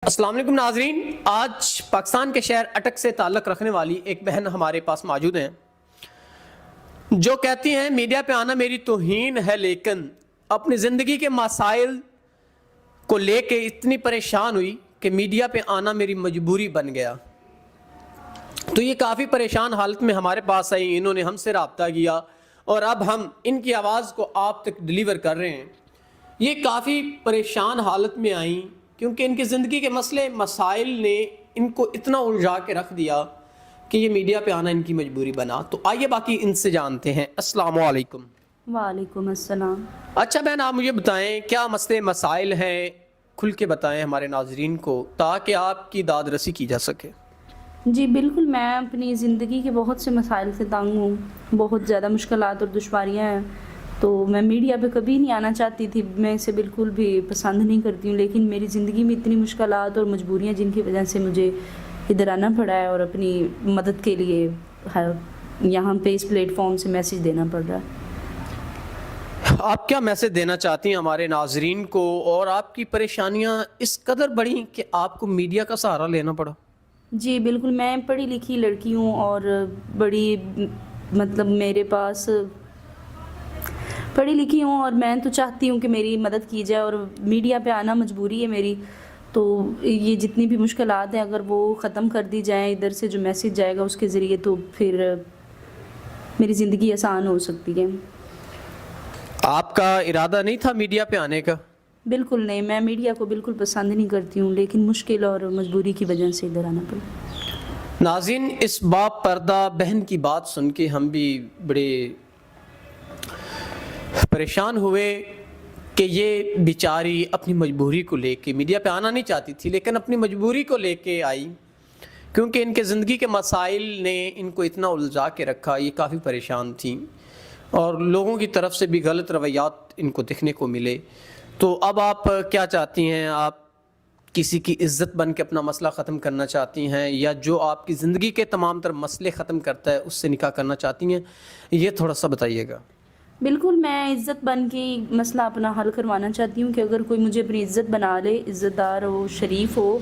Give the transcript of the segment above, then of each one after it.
السلام علیکم ناظرین، آج پاکستان کے شہر اٹک سے تعلق رکھنے والی ایک بہن ہمارے پاس موجود ہیں جو کہتی ہیں میڈیا پہ آنا میری توہین ہے، لیکن اپنی زندگی کے مسائل کو لے کے اتنی پریشان ہوئی کہ میڈیا پہ آنا میری مجبوری بن گیا۔ تو یہ کافی پریشان حالت میں ہمارے پاس آئی، انہوں نے ہم سے رابطہ کیا اور اب ہم ان کی آواز کو آپ تک ڈیلیور کر رہے ہیں۔ یہ کافی پریشان حالت میں آئیں کیونکہ ان کی زندگی کے مسائل نے ان کو اتنا الجھا کے رکھ دیا کہ یہ میڈیا پہ آنا ان کی مجبوری بنا۔ تو آئیے باقی ان سے جانتے ہیں۔ السلام علیکم۔ وعلیکم السلام۔ اچھا بہن، آپ مجھے بتائیں کیا مسائل ہیں، کھل کے بتائیں ہمارے ناظرین کو تاکہ آپ کی داد رسی کی جا سکے۔ جی بالکل، میں اپنی زندگی کے بہت سے مسائل سے تنگ ہوں، بہت زیادہ مشکلات اور دشواریاں ہیں، تو میں میڈیا پہ کبھی نہیں آنا چاہتی تھی، میں اسے بالکل بھی پسند نہیں کرتی ہوں، لیکن میری زندگی میں اتنی مشکلات اور مجبوریاں جن کی وجہ سے مجھے ادھر آنا پڑا ہے اور اپنی مدد کے لیے یہاں پہ اس پلیٹ فارم سے میسیج دینا پڑ رہا ہے۔ آپ کیا میسج دینا چاہتی ہیں ہمارے ناظرین کو، اور آپ کی پریشانیاں اس قدر بڑھی کہ آپ کو میڈیا کا سہارا لینا پڑا؟ جی بالکل، میں پڑھی لکھی لڑکی ہوں اور بڑی میرے پاس پڑھی لکھی ہوں اور میں تو چاہتی ہوں کہ میری مدد کی جائے، اور میڈیا پہ آنا مجبوری ہے میری، تو یہ جتنی بھی مشکلات ہیں اگر وہ ختم کر دی جائیں، ادھر سے جو میسیج جائے گا اس کے ذریعے، تو پھر میری زندگی آسان ہو سکتی ہے۔ آپ کا ارادہ نہیں تھا میڈیا پہ آنے کا؟ بالکل نہیں، میں میڈیا کو بالکل پسند نہیں کرتی ہوں، لیکن مشکل اور مجبوری کی وجہ سے ادھر آنا پڑا۔ ناظرین، اس باپ پردہ بہن کی بات سن کے ہم بھی بڑے پریشان ہوئے کہ یہ بیچاری اپنی مجبوری کو لے کے میڈیا پہ آنا نہیں چاہتی تھی، لیکن اپنی مجبوری کو لے کے آئی کیونکہ ان کے زندگی کے مسائل نے ان کو اتنا الجھا کے رکھا، یہ کافی پریشان تھیں اور لوگوں کی طرف سے بھی غلط رویات ان کو دیکھنے کو ملے۔ تو اب آپ کیا چاہتی ہیں؟ آپ کسی کی عزت بن کے اپنا مسئلہ ختم کرنا چاہتی ہیں، یا جو آپ کی زندگی کے تمام تر مسئلے ختم کرتا ہے اس سے نکاح کرنا چاہتی ہیں؟ یہ تھوڑا سا بتائیے گا۔ بالکل، میں عزت بن کے مسئلہ اپنا حل کروانا چاہتی ہوں کہ اگر کوئی مجھے اپنی عزت بنا لے، عزت دار ہو، شریف ہو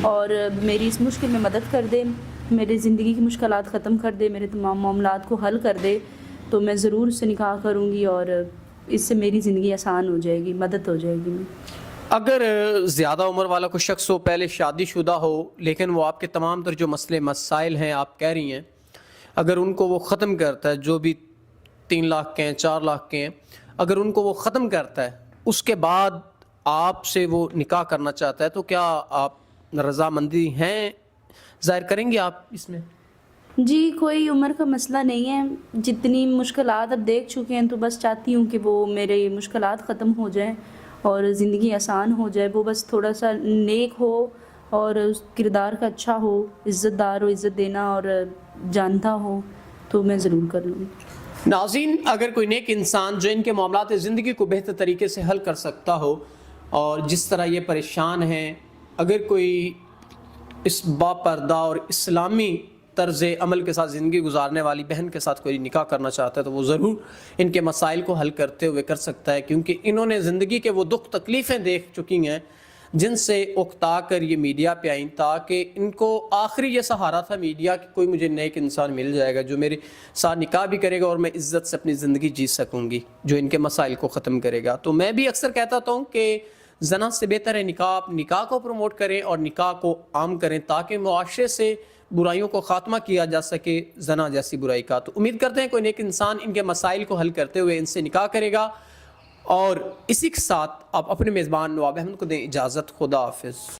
اور میری اس مشکل میں مدد کر دے، میری زندگی کی مشکلات ختم کر دے، میرے تمام معاملات کو حل کر دے، تو میں ضرور اس سے نکاح کروں گی اور اس سے میری زندگی آسان ہو جائے گی، مدد ہو جائے گی۔ اگر زیادہ عمر والا کوئی شخص ہو، پہلے شادی شدہ ہو، لیکن وہ آپ کے تمام تر جو مسائل ہیں آپ کہہ رہی ہیں، اگر ان کو وہ ختم کرتا ہے، جو بھی 3 لاکھ کے ہیں، 4 لاکھ کے ہیں، اگر ان کو وہ ختم کرتا ہے، اس کے بعد آپ سے وہ نکاح کرنا چاہتا ہے، تو کیا آپ رضامندی ہیں ظاہر کریں گے آپ اس میں؟ جی، کوئی عمر کا مسئلہ نہیں ہے، جتنی مشکلات اب دیکھ چکے ہیں تو بس چاہتی ہوں کہ وہ میرے مشکلات ختم ہو جائیں اور زندگی آسان ہو جائے، وہ بس تھوڑا سا نیک ہو اور کردار کا اچھا ہو، عزت دار ہو، عزت دینا اور جانتا ہو، تو میں ضرور کر لوں گی۔ ناظرین، اگر کوئی نیک انسان جو ان کے معاملات زندگی کو بہتر طریقے سے حل کر سکتا ہو، اور جس طرح یہ پریشان ہیں، اگر کوئی اس باپردہ اور اسلامی طرز عمل کے ساتھ زندگی گزارنے والی بہن کے ساتھ کوئی نکاح کرنا چاہتا ہے، تو وہ ضرور ان کے مسائل کو حل کرتے ہوئے کر سکتا ہے، کیونکہ انہوں نے زندگی کے وہ دکھ تکلیفیں دیکھ چکی ہیں جن سے اکتا کر یہ میڈیا پہ آئیں، تاکہ ان کو آخری یہ سہارا تھا میڈیا کہ کوئی مجھے نیک انسان مل جائے گا جو میرے ساتھ نکاح بھی کرے گا اور میں عزت سے اپنی زندگی جی سکوں گی، جو ان کے مسائل کو ختم کرے گا۔ تو میں بھی اکثر کہتا ہوں کہ زنا سے بہتر ہے نکاح، آپ نکاح کو پروموٹ کریں اور نکاح کو عام کریں تاکہ معاشرے سے برائیوں کو خاتمہ کیا جا سکے، زنا جیسی برائی کا۔ تو امید کرتے ہیں کوئی نیک انسان ان کے مسائل کو حل کرتے ہوئے ان سے نکاح کرے گا، اور اسی کے ساتھ آپ اپنے میزبان نواب احمد کو دیں اجازت۔ خدا حافظ۔